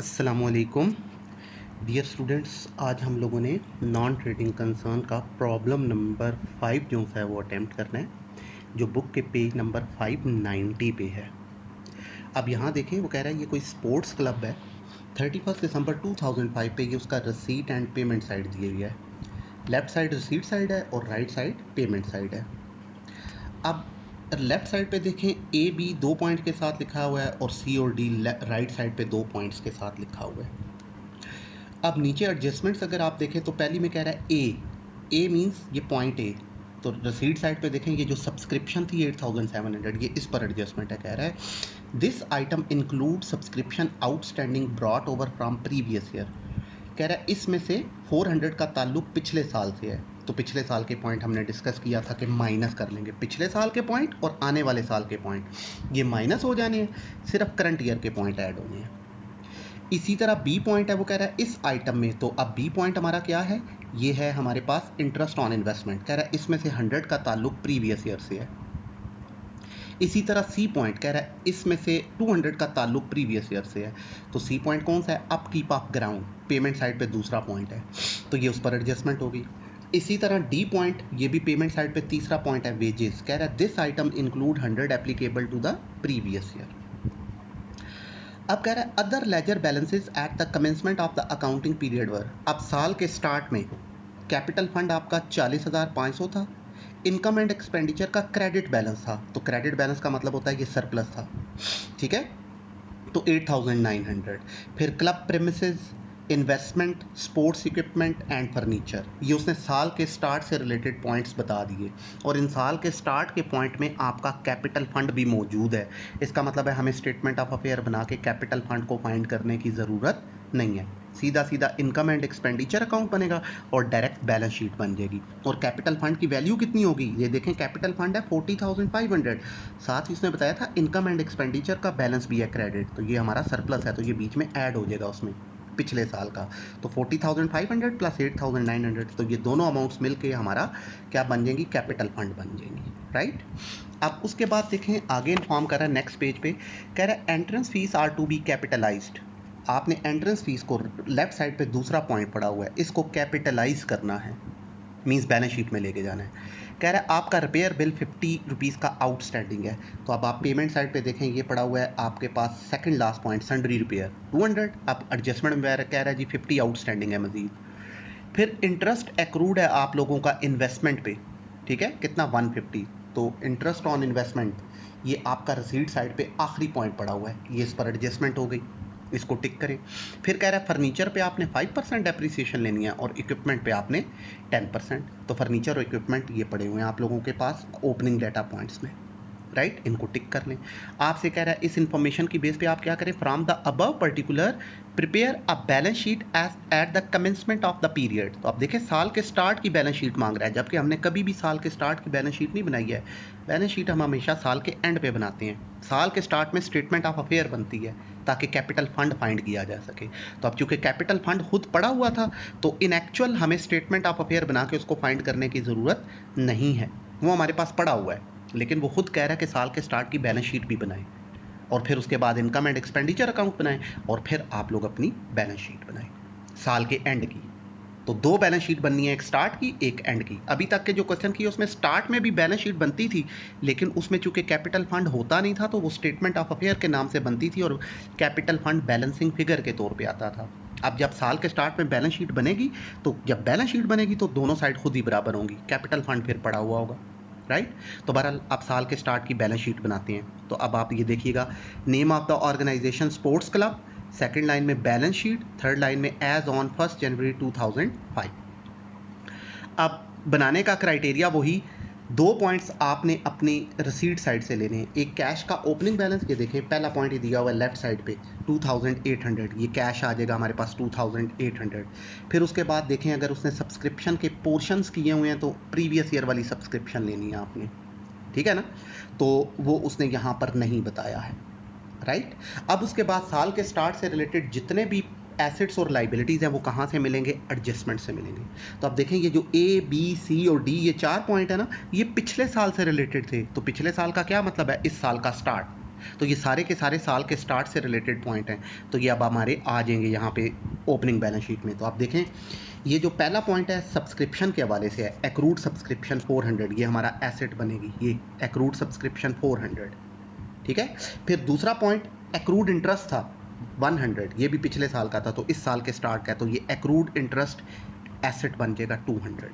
अस्सलामुअलैकुम dear students. आज हम लोगों ने नॉन ट्रेडिंग कंसर्न का प्रॉब्लम नंबर 5 जो है वो अटेम्प्ट करना है, जो बुक के पेज नंबर 590 पे है। अब यहाँ देखें, वो कह रहा है ये कोई स्पोर्ट्स क्लब है। 31 दिसंबर 2005 पे ये उसका रिसीट एंड पेमेंट साइड दी हुई है। लेफ्ट साइड रिसीट साइड है और राइट साइड पेमेंट साइड है। अब लेफ्ट साइड पे देखें, ए बी 2 पॉइंट के साथ लिखा हुआ है और सी और डी राइट साइड पे 2 पॉइंट्स के साथ लिखा हुआ है। अब नीचे एडजस्टमेंट्स अगर आप देखें तो पहली में कह रहा है ए मींस ये पॉइंट ए, तो रसीद साइड पे देखें ये जो सब्सक्रिप्शन थी 8700, ये इस पर एडजस्टमेंट है। कह रहा है this item include subscription outstanding brought over from previous year. कह रहा है इसमें से 400 का ताल्लुक पिछले साल से है। तो पिछले साल के पॉइंट हमने डिस्कस किया था कि माइनस कर लेंगे पिछले साल के पॉइंट और आने वाले साल के पॉइंट, ये माइनस हो जाने हैं, सिर्फ करंट ईयर के पॉइंट ऐड होने हैं। इसी तरह बी पॉइंट है, वो कह रहा है इस आइटम में, तो अब बी पॉइंट हमारा क्या है, ये है हमारे पास इंटरेस्ट ऑन इन्वेस्टमेंट। कह रहा है इसमें से 100 का ताल्लुक प्रीवियस ईयर से है। इसी तरह सी पॉइंट कह रहा है इसमें से 200 का ताल्लुक प्रीवियस ईयर से है। तो सी पॉइंट कौन सा है, upkeep of ground, payment side पे दूसरा पॉइंट है, तो ये उस पर एडजस्टमेंट होगी। इसी तरह डी पॉइंट, ये भी पेमेंट साइड पे तीसरा पॉइंट है, वेजेस। कह रहा है this item include 100 applicable to the previous year. अब कह रहा है other ledger balances at the commencement of the accounting period were. अब साल के स्टार्ट में कैपिटल फंड आपका 40,500 था, इनकम एंड एक्सपेंडिचर का क्रेडिट बैलेंस था, तो क्रेडिट बैलेंस का मतलब होता है ये सरप्लस था, ठीक है, तो 8,900। फिर club premises, investment, sports equipment and furniture, ये उसने साल के स्टार्ट से रिलेटेड पॉइंट्स बता दिए। और इन साल के स्टार्ट के पॉइंट में आपका कैपिटल फंड भी मौजूद है। इसका मतलब है हमें स्टेटमेंट ऑफ अफेयर बना के कैपिटल फंड को फाइंड करने की ज़रूरत नहीं है, सीधा सीधा इनकम एंड एक्सपेंडिचर अकाउंट बनेगा और डायरेक्ट बैलेंस शीट बन जाएगी। और कैपिटल फंड की वैल्यू कितनी होगी, ये देखें, कैपिटल फंड है 40,500, साथ ही उसने बताया था इनकम एंड एक्सपेंडिचर का बैलेंस भी है क्रेडिट, तो ये हमारा सरप्लस है, तो ये बीच में ऐड हो जाएगा उसमें पिछले साल का। तो 40,500 प्लस 8,900, तो ये दोनों अमाउंट्स मिलके हमारा क्या बन जाएंगी, कैपिटल फंड बन जाएंगी, राइट। अब उसके बाद देखें आगे इन्फॉर्म कर रहा है नेक्स्ट पेज पे, कह रहा है entrance fees are to be capitalized. आपने एंट्रेंस फीस को, लेफ्ट साइड पे दूसरा पॉइंट पड़ा हुआ है, इसको कैपिटलाइज करना है, मीन्स बैलेंस शीट में लेके जाना है। कह रहा है आपका रिपेयर बिल 50 रुपीज़ का आउटस्टैंडिंग है, तो अब आप पेमेंट साइड पे देखें, ये पड़ा हुआ है आपके पास second last point, sundry repair 200। अब एडजस्टमेंट में कह रहा है जी 50 आउटस्टैंडिंग है मजीद। फिर इंटरेस्ट एक्रूड है आप लोगों का इन्वेस्टमेंट पे, ठीक है, कितना 150, तो इंटरेस्ट ऑन इन्वेस्टमेंट ये आपका रिसीट साइड पे आखिरी पॉइंट पड़ा हुआ है, ये इस पर एडजस्टमेंट हो गई, इसको टिक करें। फिर कह रहा है फर्नीचर पे आपने 5% डेप्रिसिएशन लेनी है और इक्विपमेंट पे आपने 10%, तो फर्नीचर और इक्विपमेंट ये पड़े हुए हैं आप लोगों के पास ओपनिंग डाटा पॉइंट्स में, राइट, इनको टिक कर लें। आपसे कह रहा है इस इंफॉर्मेशन की बेस पे आप क्या करें, from the above particular prepare a balance sheet as at the commencement of the period. तो आप देखें साल के स्टार्ट की बैलेंस शीट मांग रहा है, जबकि हमने कभी भी साल के स्टार्ट की बैलेंस शीट नहीं बनाई है। बैलेंस शीट हम हमेशा साल के एंड पे बनाते हैं, साल के स्टार्ट में स्टेटमेंट ऑफ अफेयर बनती है ताकि कैपिटल फंड फाइंड किया जा सके। तो अब चूंकि कैपिटल फंड खुद पड़ा हुआ था, तो इन एक्चुअल हमें स्टेटमेंट ऑफ अफेयर बना के उसको फाइंड करने की ज़रूरत नहीं है, वो हमारे पास पड़ा हुआ है। लेकिन वो खुद कह रहा है कि साल के स्टार्ट की बैलेंस शीट भी बनाएं और फिर उसके बाद इनकम एंड एक्सपेंडिचर अकाउंट बनाएं और फिर आप लोग अपनी बैलेंस शीट बनाएं साल के एंड की। तो 2 बैलेंस शीट बननी है, एक स्टार्ट की एक एंड की। अभी तक के जो क्वेश्चन किए उसमें स्टार्ट में भी बैलेंस शीट बनती थी, लेकिन उसमें चूंकि कैपिटल फंड होता नहीं था तो वो स्टेटमेंट ऑफ अफेयर के नाम से बनती थी और कैपिटल फंड बैलेंसिंग फिगर के तौर पे आता था। अब जब साल के स्टार्ट में बैलेंस शीट बनेगी, तो जब बैलेंस शीट बनेगी तो दोनों साइड खुद ही बराबर होंगी, कैपिटल फंड फिर पड़ा हुआ होगा, राइट। तो बहरहाल आप साल के स्टार्ट की बैलेंस शीट बनाते हैं, तो अब आप ये देखिएगा, name of the organization sports club, second line में बैलेंस शीट, थर्ड लाइन में एज ऑन 1 जनवरी 2005। अब बनाने का क्राइटेरिया वही, 2 पॉइंट्स आपने अपनी रिसीट साइड से लेने हैं। एक कैश का ओपनिंग बैलेंस, ये देखें पहला पॉइंट ही दिया हुआ है लेफ्ट साइड पे 2800, ये कैश आ जाएगा हमारे पास 2800। फिर उसके बाद देखें अगर उसने सब्सक्रिप्शन के पोर्शंस किए हुए हैं तो प्रीवियस ईयर वाली सब्सक्रिप्शन लेनी है आपने, ठीक है ना, तो वो उसने यहाँ पर नहीं बताया है, राइट। अब उसके बाद साल के स्टार्ट से रिलेटेड जितने भी एसेट्स और लाइबिलिटीज़ हैं वो कहाँ से मिलेंगे, एडजस्टमेंट से मिलेंगे। तो अब देखें ये जो ए बी सी और डी, ये 4 पॉइंट है ना, ये पिछले साल से रिलेटेड थे, तो पिछले साल का क्या मतलब है, इस साल का स्टार्ट। तो ये सारे के सारे साल के स्टार्ट से रिलेटेड पॉइंट हैं। तो ये अब हमारे आ जाएंगे यहाँ पे ओपनिंग बैलेंस शीट में। तो आप देखें ये जो पहला पॉइंट है सब्सक्रिप्शन के हवाले से है, एक्रूड सब्सक्रिप्शन 400, ये हमारा एसेट बनेगी, ये एक्रूड सब्सक्रिप्शन 400, ठीक है। फिर दूसरा पॉइंट एक्रूड इंटरेस्ट था 100, ये भी पिछले साल का था, तो इस साल के स्टार्ट का है, तो ये एक्रूड इंटरेस्ट एसेट बन जाएगा 200।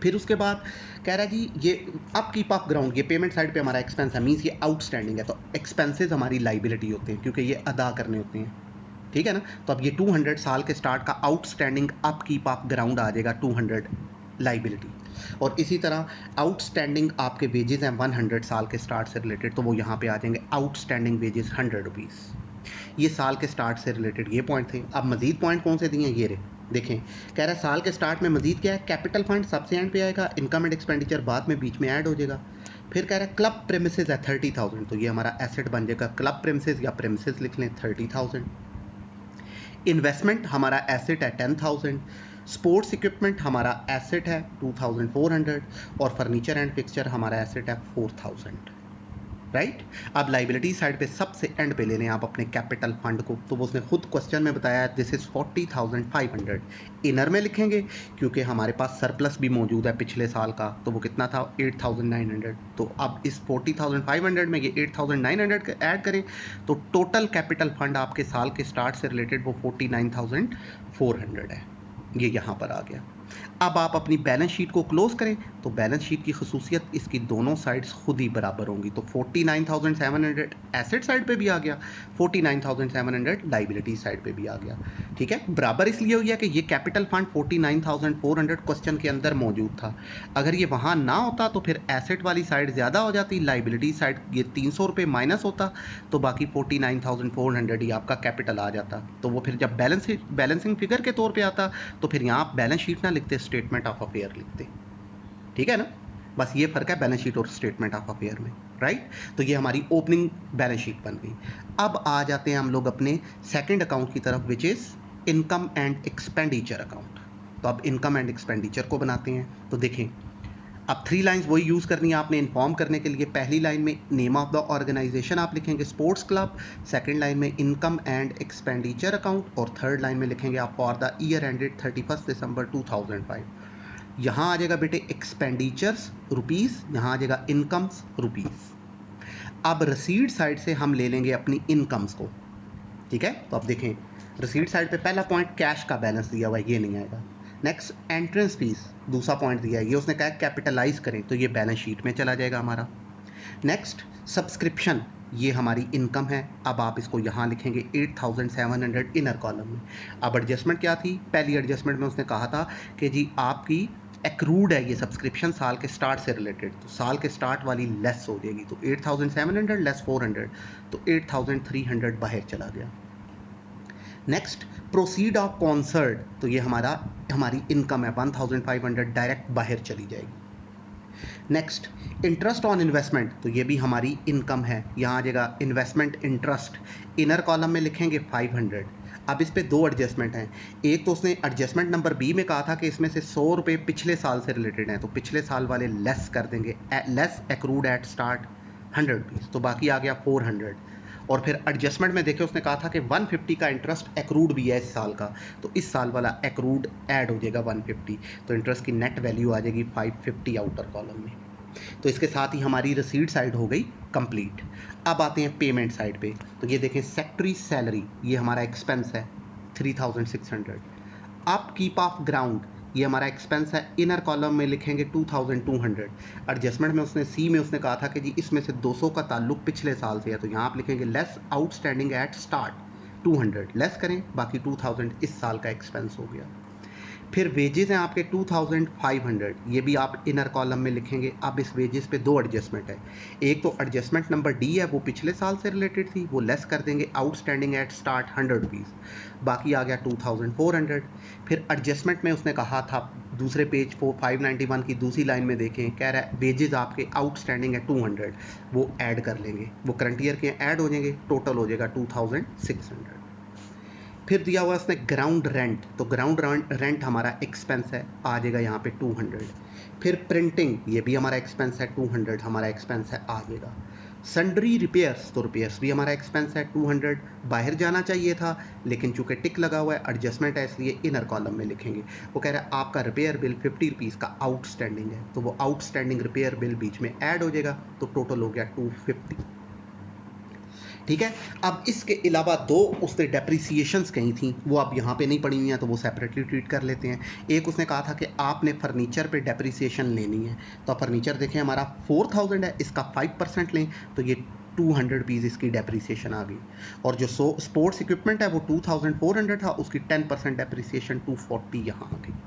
फिर उसके बाद कह रहा है जी ये अपकीप ऑफ ग्राउंड, ये पेमेंट साइड पे हमारा एक्सपेंस है, मीन्स ये आउटस्टैंडिंग है, तो एक्सपेंसेस हमारी लाइबिलिटी होते हैं क्योंकि ये अदा करने होते हैं, ठीक है ना। तो अब ये 200 साल के स्टार्ट का आउटस्टैंडिंग अपकीप ऑफ ग्राउंड आ जाएगा 200 लाइबिलिटी। और इसी तरह आउटस्टैंडिंग आपके वेजेस हैं 100 साल के स्टार्ट से रिलेटेड, तो वो यहाँ पे आ जाएंगे आउटस्टैंडिंग वेजेस 100 रुपीज़। ये साल के स्टार्ट से रिलेटेड ये पॉइंट थे। अब मजीद पॉइंट कौन से दिए हैं, ये रहे देखें। कह रहा है साल के स्टार्ट में मजीद क्या है, कैपिटल फंड सबसे एंड पे आएगा, इनकम एंड एक्सपेंडिचर बाद में बीच में ऐड हो जाएगा। फिर कह रहा है क्लब प्रेमिसेस है 30,000, तो ये हमारा एसेट बन जाएगा क्लब प्रेमिसेस, या प्रेमिसेस लिख लें 30,000। इन्वेस्टमेंट हमारा एसेट है 10,000, स्पोर्ट्स इक्विपमेंट हमारा एसेट है 2,400, और फर्नीचर एंड फिक्सचर हमारा एसेट है 4,000, राइट। अब लाइबिलिटी साइड पे सबसे एंड पे ले लें आप अपने कैपिटल फंड को, तो वो उसने खुद क्वेश्चन में बताया दिस इज़ 40,500। इनर में लिखेंगे क्योंकि हमारे पास सरप्लस भी मौजूद है पिछले साल का, तो वो कितना था 8,900। तो अब इस 40,500 में ये 8,900 ऐड करें तो टोटल कैपिटल फंड आपके साल के स्टार्ट से रिलेटेड वो 49,400 है, ये यहाँ पर आ गया। अब आप अपनी बैलेंस शीट को क्लोज करें तो बैलेंस शीट की खसूसियत इसकी दोनों साइड्स खुद ही बराबर होंगी, तो 49,700 एसेट साइड पे भी आ गया, 49,700 लाइबिलिटी साइड पे भी आ गया, ठीक है। बराबर इसलिए हो गया कि ये कैपिटल फंड 49,400 क्वेश्चन के अंदर मौजूद था। अगर ये वहाँ ना होता तो फिर एसेट वाली साइड ज़्यादा हो जाती, लाइबिलिटी साइड ये 300 रुपये माइनस होता, तो बाकी 49,400 ही आपका कैपिटल आ जाता। तो वो फिर जब बैलेंसिंग फिगर के तौर पर आता तो फिर यहाँ आप बैलेंस शीट ना लिखते, स्टेटमेंट ऑफ अफेयर लिखते, ठीक है ना। बस ये फर्क है बैलेंस शीट और स्टेटमेंट ऑफ अफेयर में, राइट। तो ये हमारी ओपनिंग बैलेंस शीट बन गई। अब आ जाते हैं हम लोग अपने सेकंड अकाउंट की तरफ, which is income and expenditure account. तो अब इनकम एंड एक्सपेंडिचर को बनाते हैं। तो देखें अब 3 लाइंस वही यूज़ करनी है आपने इन्फॉर्म करने के लिए। पहली लाइन में नेम ऑफ द ऑर्गेनाइजेशन आप लिखेंगे स्पोर्ट्स क्लब, सेकंड लाइन में इनकम एंड एक्सपेंडिचर अकाउंट, और थर्ड लाइन में लिखेंगे आप for the year ended 31 December 2005। यहाँ आ जाएगा बेटे एक्सपेंडिचर्स रुपीज़, यहाँ आ जाएगा इनकम्स रुपीज़। अब रसीड साइड से हम ले लेंगे अपनी इनकम्स को, ठीक है। तो अब देखें रसीड साइड पे पहला पॉइंट कैश का बैलेंस दिया हुआ है, ये नहीं आएगा। नेक्स्ट एंट्रेंस फीस दूसरा पॉइंट दिया है, ये उसने कहा कैपिटलाइज करें, तो ये बैलेंस शीट में चला जाएगा हमारा। नेक्स्ट सब्सक्रिप्शन, ये हमारी इनकम है, अब आप इसको यहाँ लिखेंगे 8,700 इनर कॉलम में। अब एडजस्टमेंट क्या थी, पहली एडजस्टमेंट में उसने कहा था कि जी आपकी एक्रूड है ये सब्सक्रिप्शन साल के स्टार्ट से रिलेटेड, तो साल के स्टार्ट वाली लेस हो जाएगी, तो 8,700 लेस 400, तो 8,300 बाहर चला गया। नेक्स्ट प्रोसीड ऑफ कॉन्सर्ट, तो ये हमारी इनकम है 1,500 डायरेक्ट बाहर चली जाएगी। नेक्स्ट इंटरेस्ट ऑन इन्वेस्टमेंट, तो ये भी हमारी इनकम है, यहाँ आ जाएगा इन्वेस्टमेंट इंटरेस्ट, इनर कॉलम में लिखेंगे 500। अब इस पे दो एडजस्टमेंट हैं, एक तो उसने एडजस्टमेंट नंबर बी में कहा था कि इसमें से 100 रुपये पिछले साल से रिलेटेड हैं, तो पिछले साल वाले लेस कर देंगे, less accrued at start 100 rupees, तो बाकी आ गया 400। और फिर एडजस्टमेंट में देखे उसने कहा था कि 150 का इंटरेस्ट एक्रूड भी है इस साल का, तो इस साल वाला एक्रूड ऐड हो जाएगा 150, तो इंटरेस्ट की नेट वैल्यू आ जाएगी 550 आउटर कॉलम में। तो इसके साथ ही हमारी रसीद साइड हो गई कंप्लीट। अब आते हैं पेमेंट साइड पे, तो ये देखें सेक्रेटरी सैलरी, ये हमारा एक्सपेंस है 3,600। अप कीप ऑफ ग्राउंड, ये हमारा एक्सपेंस है, इनर कॉलम में लिखेंगे 2,200। एडजस्टमेंट में उसने सी में उसने कहा था कि जी इसमें से 200 का ताल्लुक पिछले साल से है, तो यहाँ आप लिखेंगे less outstanding at start 200, less करें बाकी 2,000 इस साल का एक्सपेंस हो गया। फिर वेजेस हैं आपके 2,500, ये भी आप इनर कॉलम में लिखेंगे। अब इस वेजेस पे दो एडजस्टमेंट है, एक तो एडजस्टमेंट नंबर डी है, वो पिछले साल से रिलेटेड थी, वो लेस कर देंगे आउटस्टैंडिंग एट स्टार्ट 100 रुपीज़, बाकी आ गया 2,400। फिर एडजस्टमेंट में उसने कहा था दूसरे पेज 591 की दूसरी लाइन में देखें, कह रहा है वेजेस आपके आउटस्टैंडिंग है 200, वो ऐड कर लेंगे, वो करंट ईयर के ऐड हो जाएंगे, टोटल हो जाएगा 2,600। फिर दिया हुआ उसने ग्राउंड रेंट, तो ग्राउंड रेंट हमारा एक्सपेंस है, आ जाएगा यहाँ पे 200। फिर प्रिंटिंग, ये भी हमारा एक्सपेंस है 200, हमारा एक्सपेंस है आ जाएगा। सन्ड्री रिपेयर्स, तो रिपेयर्स भी हमारा एक्सपेंस है 200, बाहर जाना चाहिए था लेकिन चूंकि टिक लगा हुआ है एडजस्टमेंट है इसलिए इनर कॉलम में लिखेंगे। वो कह रहा है आपका रिपेयर बिल 50 रुपीज़ का आउटस्टैंडिंग है, तो वो आउटस्टैंडिंग रिपेयर बिल बीच में ऐड हो जाएगा, तो टोटल हो गया 250। ठीक है। अब इसके अलावा दो उसने डेप्रिसिएशंस कही थी, वो अब यहाँ पे नहीं पड़ी हुई हैं तो वो सेपरेटली ट्रीट कर लेते हैं। एक उसने कहा था कि आपने फर्नीचर पे डेप्रिसिएशन लेनी है, तो फर्नीचर देखें हमारा 4000 है, इसका 5% लें तो ये 200 रुपीज़ इसकी डेप्रिसिएशन आ गई। और जो स्पोर्ट्स इक्विपमेंट है वो 2400 था, उसकी 10% डेप्रिसिएशन 240 यहाँ आ गई।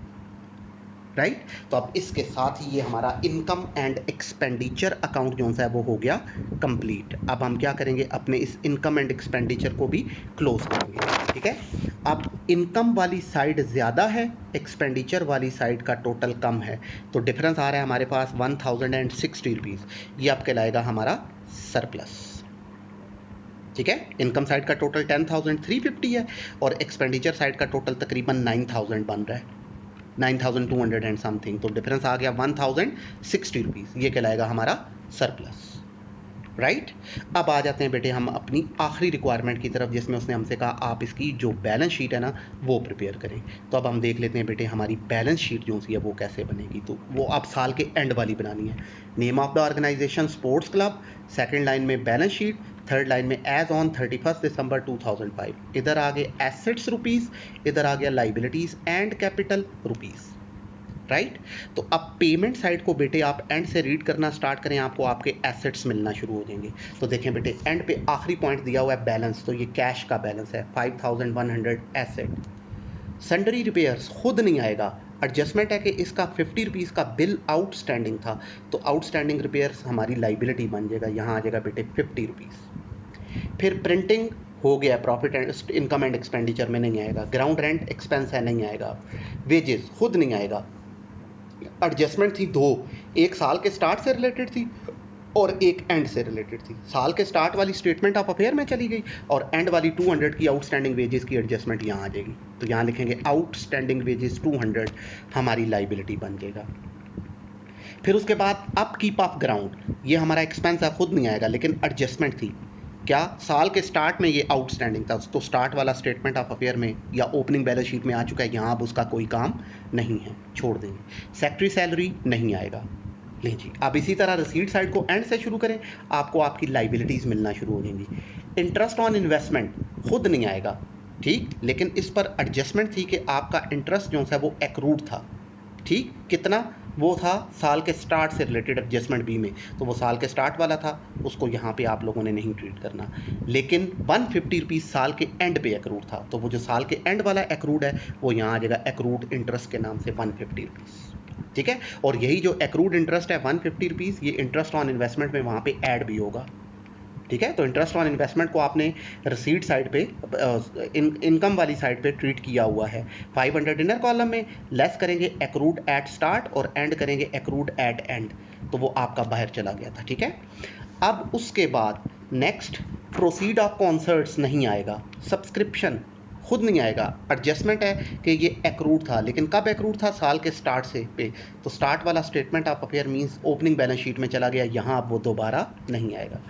राइट। तो अब इसके साथ ही ये हमारा इनकम एंड एक्सपेंडिचर अकाउंट जो है वो हो गया कंप्लीट। अब हम क्या करेंगे, अपने इस इनकम एंड एक्सपेंडिचर को भी क्लोज करेंगे। ठीक है। अब इनकम वाली साइड ज़्यादा है, एक्सपेंडिचर वाली साइड का टोटल कम है, तो डिफरेंस आ रहा है हमारे पास 1060 रुपीज़, ये आपके लाएगा हमारा सरप्लस। ठीक है। इनकम साइड का टोटल 10,350 है और एक्सपेंडिचर साइड का टोटल तकरीबन 9,000 बन रहा है, 9,200 एंड समथिंग, तो डिफरेंस आ गया 1060 रुपीज़, ये कहलाएगा हमारा सरप्लस। राइट। अब आ जाते हैं बेटे हम अपनी आखिरी रिक्वायरमेंट की तरफ, जिसमें उसने हमसे कहा आप इसकी जो बैलेंस शीट है ना वो प्रिपेयर करें। तो अब हम देख लेते हैं बेटे हमारी बैलेंस शीट जो सी है वो कैसे बनेगी। तो वो आप साल के एंड वाली बनानी है। Name of the organization sports club, second line में बैलेंस शीट, थर्ड लाइन में एज ऑन 31 दिसंबर 2005, इधर आ गए एसेट्स रुपीज़, इधर आ गया liabilities and capital rupees. Right. तो अब पेमेंट साइड को बेटे आप एंड से रीड करना स्टार्ट करें, आपको आपके एसेट्स मिलना शुरू हो जाएंगे। तो देखें बेटे एंड पे आखिरी पॉइंट दिया हुआ है बैलेंस, तो ये कैश का बैलेंस है 5100 एसेट। सन्ड्री रिपेयर्स खुद नहीं आएगा, एडजस्टमेंट है कि इसका 50 रुपीज़ का बिल आउटस्टैंडिंग था, तो आउटस्टैंडिंग रिपेयर्स हमारी लाइबिलिटी बन जाएगा, यहाँ आ जाएगा बेटे 50 रुपीज़। फिर प्रिंटिंग हो गया, profit and income and expenditure में नहीं आएगा। ग्राउंड रेंट एक्सपेंस है, नहीं आएगा। वेजेस खुद नहीं आएगा। एडजस्टमेंट थी दो, एक साल के स्टार्ट से रिलेटेड थी और एक एंड से रिलेटेड थी। साल के स्टार्ट वाली स्टेटमेंट ऑफ अफेयर में चली गई और एंड वाली 200 की आउटस्टैंडिंग वेजेस की एडजस्टमेंट यहाँ आ जाएगी, तो यहाँ लिखेंगे आउटस्टैंडिंग वेजेस 200 हमारी लाइबिलिटी बन जाएगा। फिर उसके बाद अपकीप ऑफ ग्राउंड, ये हमारा एक्सपेंस है, खुद नहीं आएगा लेकिन एडजस्टमेंट थी। क्या साल के स्टार्ट में ये आउटस्टैंडिंग था, तो स्टार्ट वाला स्टेटमेंट ऑफ अफेयर में या ओपनिंग बैलेंस शीट में आ चुका है, यहाँ अब उसका कोई काम नहीं है, छोड़ देंगे। सेक्रेटरी सैलरी नहीं आएगा। ले जी, अब इसी तरह रिसीट साइड को एंड से शुरू करें, आपको आपकी लाइबिलिटीज़ मिलना शुरू हो जाएंगी। इंटरेस्ट ऑन इन्वेस्टमेंट खुद नहीं आएगा, ठीक, लेकिन इस पर एडजस्टमेंट थी कि आपका इंटरेस्ट जो है वो एक्रूड था। ठीक, कितना वो था साल के स्टार्ट से रिलेटेड एडजस्टमेंट बी में, तो वो साल के स्टार्ट वाला था, उसको यहाँ पे आप लोगों ने नहीं ट्रीट करना। लेकिन 150 रुपीज़ साल के एंड पे एक्रूड था, तो वो जो साल के एंड वाला एक्रूड है वो यहाँ आ जाएगा एक्रूड इंटरेस्ट के नाम से 150 रुपीज़। ठीक है। और यही जो एक्रूड इंटरेस्ट है 150 रुपीज़, ये इंटरेस्ट ऑन इन्वेस्टमेंट में वहाँ पे ऐड भी होगा। ठीक है। तो इंटरेस्ट ऑन इन्वेस्टमेंट को आपने रिसीट साइड पे इनकम वाली साइड पे ट्रीट किया हुआ है। 500 इनर कॉलम में लेस करेंगे एक्रूड एट स्टार्ट और एंड करेंगे एक्रूड एट एंड, तो वो आपका बाहर चला गया था। ठीक है। अब उसके बाद नेक्स्ट प्रोसीड ऑफ कॉन्सर्ट्स नहीं आएगा, सब्सक्रिप्शन खुद नहीं आएगा। एडजस्टमेंट है कि ये एक्रूड था, लेकिन कब एक्रूड था, साल के स्टार्ट से पे, तो स्टार्ट वाला statement of affair means opening balance sheet में चला गया, यहाँ अब वो दोबारा नहीं आएगा।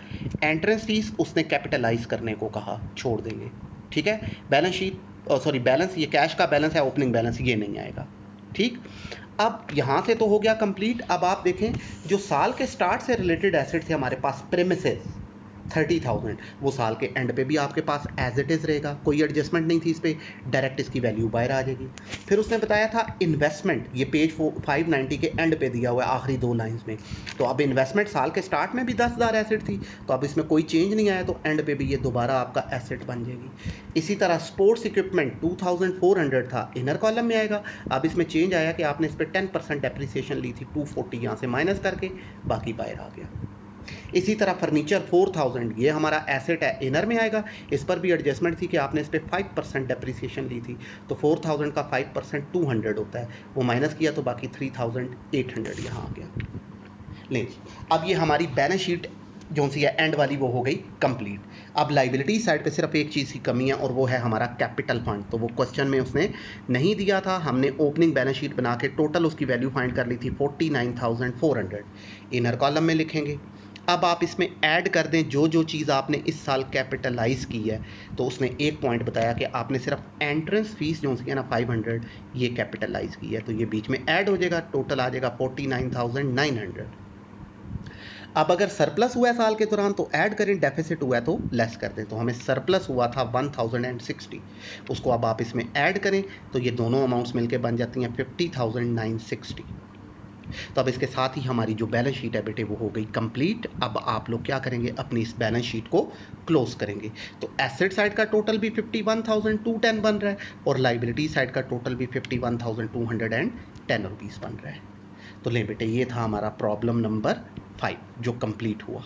एंट्रेंस फीस उसने कैपिटलाइज करने को कहा, छोड़ देंगे। ठीक है। बैलेंस शीट सॉरी बैलेंस, ये कैश का बैलेंस है, ओपनिंग बैलेंस ये नहीं आएगा। ठीक। अब यहाँ से तो हो गया कंप्लीट। अब आप देखें जो साल के स्टार्ट से रिलेटेड एसेट थे हमारे पास, प्रेमिसेस 30,000, वो साल के एंड पे भी आपके पास एज इट इज़ रहेगा, कोई एडजस्टमेंट नहीं थी इस पर, डायरेक्ट इसकी वैल्यू बाहर आ जाएगी। फिर उसने बताया था इन्वेस्टमेंट, ये पेज 590 के एंड पे दिया हुआ है आखिरी दो लाइंस में। तो अब इन्वेस्टमेंट साल के स्टार्ट में भी 10,000 एसेट थी, तो अब इसमें कोई चेंज नहीं आया, तो एंड पे भी ये दोबारा आपका एसेट बन जाएगी। इसी तरह स्पोर्ट्स इक्विपमेंट 2400 था, इनर कॉलम में आएगा। अब इसमें चेंज आया कि आपने इस पर 10% डेप्रिसिएशन ली थी, 240 यहाँ से माइनस करके बाकी बाहर आ गया। इसी तरह फर्नीचर 4000, ये हमारा एसेट है, इनर में आएगा। इस पर भी एडजस्टमेंट थी कि आपने इस पर 5% डेप्रिसिएशन ली थी, तो 4000 का 5% 200 होता है, वो माइनस किया तो बाकी 3800 यहाँ आ गया। ले, अब ये हमारी बैलेंस शीट जो सी है एंड वाली वो हो गई कंप्लीट। अब लाइबिलिटी साइड पे सिर्फ एक चीज़ की कमी है और वो है हमारा कैपिटल फंड, तो वो क्वेश्चन में उसने नहीं दिया था। हमने ओपनिंग बैलेंस शीट बना के टोटल उसकी वैल्यू फाइंड कर ली थी 49,400, इनर कॉलम में लिखेंगे। अब आप इसमें ऐड कर दें जो जो चीज़ आपने इस साल कैपिटलाइज की है। तो उसने एक पॉइंट बताया कि आपने सिर्फ एंट्रेंस फीस जो है ना 500 ये कैपिटलाइज की है, तो ये बीच में ऐड हो जाएगा, टोटल आ जाएगा 49,900। अब अगर सरप्लस हुआ है साल के दौरान तो ऐड करें, डेफिसिट हुआ है तो लेस कर दें। तो हमें सरप्लस हुआ था 1060, उसको अब आप इसमें ऐड करें तो ये दोनों अमाउंट्स मिलके बन जाती हैं 50,960। तो अब इसके साथ ही हमारी जो बैलेंस शीट है बेटे वो हो गई कंप्लीट। अब आप लोग क्या करेंगे, अपनी इस बैलेंस शीट को क्लोज करेंगे। तो एसेट साइड का टोटल भी 51,210 बन रहा है और लाइबिलिटी साइड का टोटल भी 51,210 रुपीज़ बन रहा है। तो ले बेटे, ये था हमारा प्रॉब्लम नंबर 5 जो कंप्लीट हुआ।